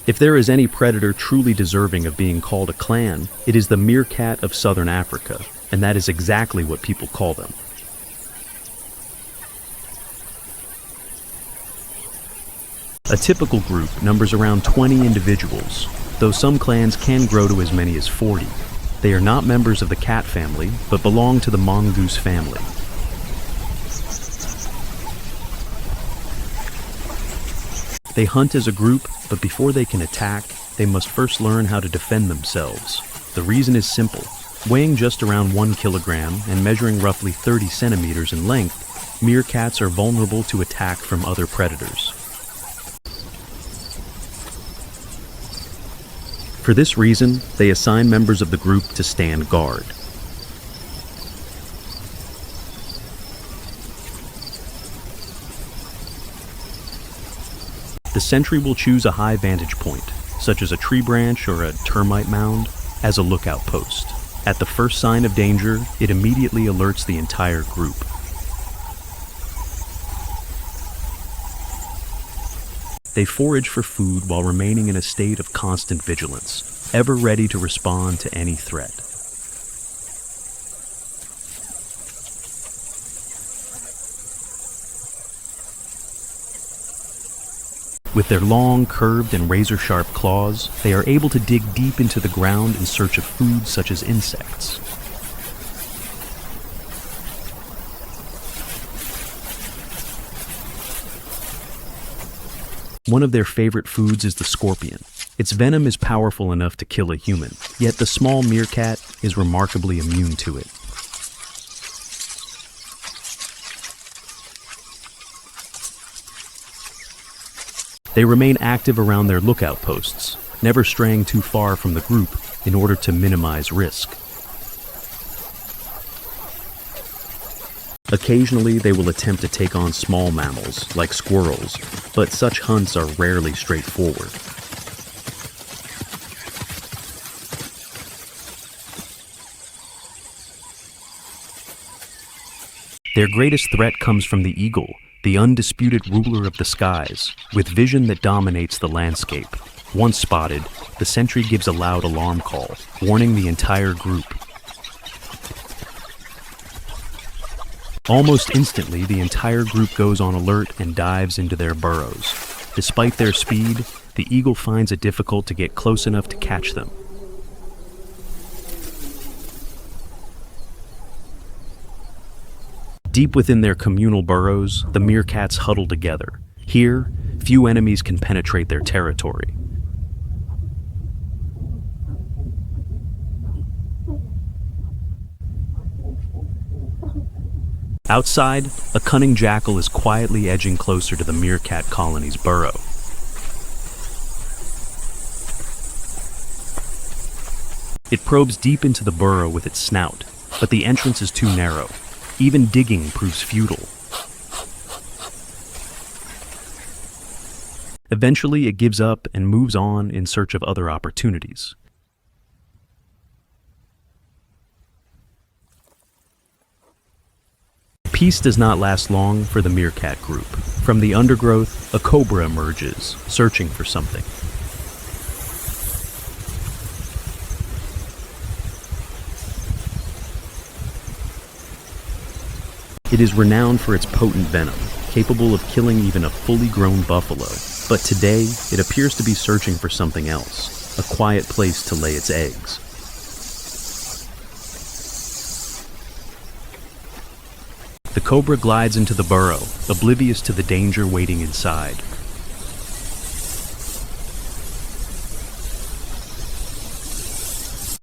If there is any predator truly deserving of being called a clan, it is the meerkat of southern Africa, and that is exactly what people call them. A typical group numbers around 20 individuals, though some clans can grow to as many as 40. They are not members of the cat family, but belong to the mongoose family. They hunt as a group, but before they can attack, they must first learn how to defend themselves. The reason is simple. Weighing just around 1 kilogram and measuring roughly 30 centimeters in length, meerkats are vulnerable to attack from other predators. For this reason, they assign members of the group to stand guard. The sentry will choose a high vantage point, such as a tree branch or a termite mound, as a lookout post. At the first sign of danger, it immediately alerts the entire group. They forage for food while remaining in a state of constant vigilance, ever ready to respond to any threat. With their long, curved, and razor-sharp claws, they are able to dig deep into the ground in search of food such as insects. One of their favorite foods is the scorpion. Its venom is powerful enough to kill a human, yet the small meerkat is remarkably immune to it. They remain active around their lookout posts, never straying too far from the group in order to minimize risk. Occasionally, they will attempt to take on small mammals, like squirrels, but such hunts are rarely straightforward. Their greatest threat comes from the eagle, the undisputed ruler of the skies, with vision that dominates the landscape. Once spotted, the sentry gives a loud alarm call, warning the entire group. Almost instantly, the entire group goes on alert and dives into their burrows. Despite their speed, the eagle finds it difficult to get close enough to catch them. Deep within their communal burrows, the meerkats huddle together. Here, few enemies can penetrate their territory. Outside, a cunning jackal is quietly edging closer to the meerkat colony's burrow. It probes deep into the burrow with its snout, but the entrance is too narrow. Even digging proves futile. Eventually, it gives up and moves on in search of other opportunities. Peace does not last long for the meerkat group. From the undergrowth, a cobra emerges, searching for something. It is renowned for its potent venom, capable of killing even a fully grown buffalo. But today, it appears to be searching for something else, a quiet place to lay its eggs. The cobra glides into the burrow, oblivious to the danger waiting inside.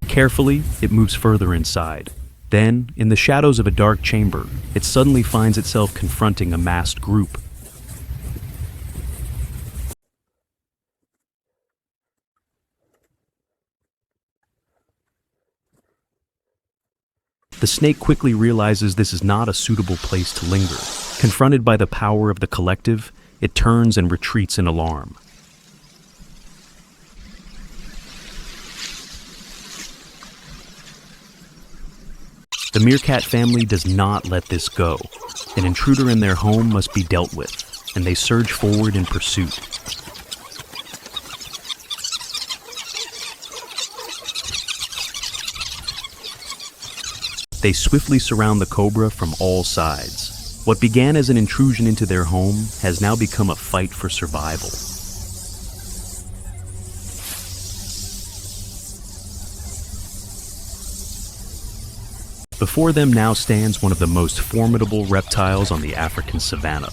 Carefully, it moves further inside. Then, in the shadows of a dark chamber, it suddenly finds itself confronting a massed group. The snake quickly realizes this is not a suitable place to linger. Confronted by the power of the collective, it turns and retreats in alarm. The meerkat family does not let this go. An intruder in their home must be dealt with, and they surge forward in pursuit. They swiftly surround the cobra from all sides. What began as an intrusion into their home has now become a fight for survival. Before them now stands one of the most formidable reptiles on the African savanna.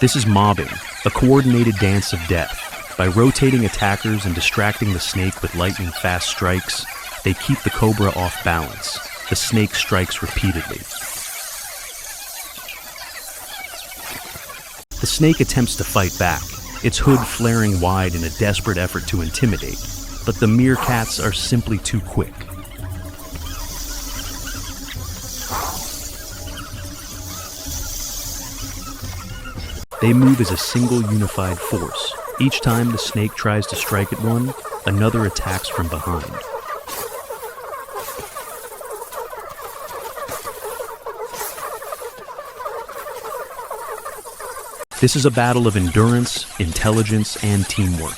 This is mobbing, a coordinated dance of death. By rotating attackers and distracting the snake with lightning-fast strikes, they keep the cobra off balance. The snake strikes repeatedly. The snake attempts to fight back, its hood flaring wide in a desperate effort to intimidate, but the meerkats are simply too quick. They move as a single unified force. Each time the snake tries to strike at one, another attacks from behind. This is a battle of endurance, intelligence, and teamwork.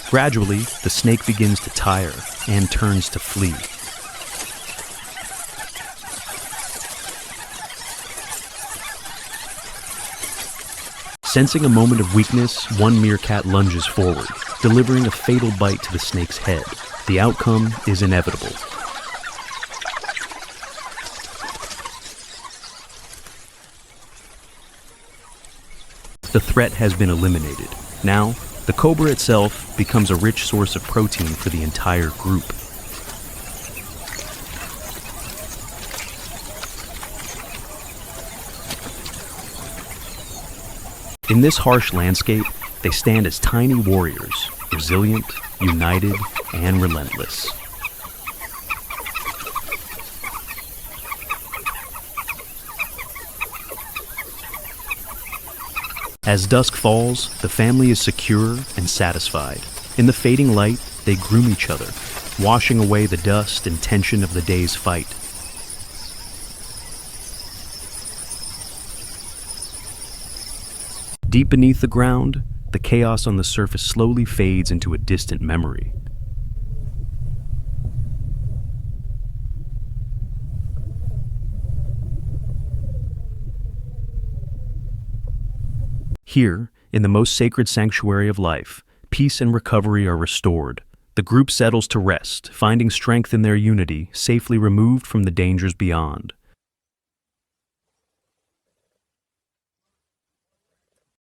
Gradually, the snake begins to tire and turns to flee. Sensing a moment of weakness, one meerkat lunges forward, delivering a fatal bite to the snake's head. The outcome is inevitable. The threat has been eliminated. Now, the cobra itself becomes a rich source of protein for the entire group. In this harsh landscape, they stand as tiny warriors, resilient, united, and relentless. As dusk falls, the family is secure and satisfied. In the fading light, they groom each other, washing away the dust and tension of the day's fight. Deep beneath the ground, the chaos on the surface slowly fades into a distant memory. Here, in the most sacred sanctuary of life, peace and recovery are restored. The group settles to rest, finding strength in their unity, safely removed from the dangers beyond.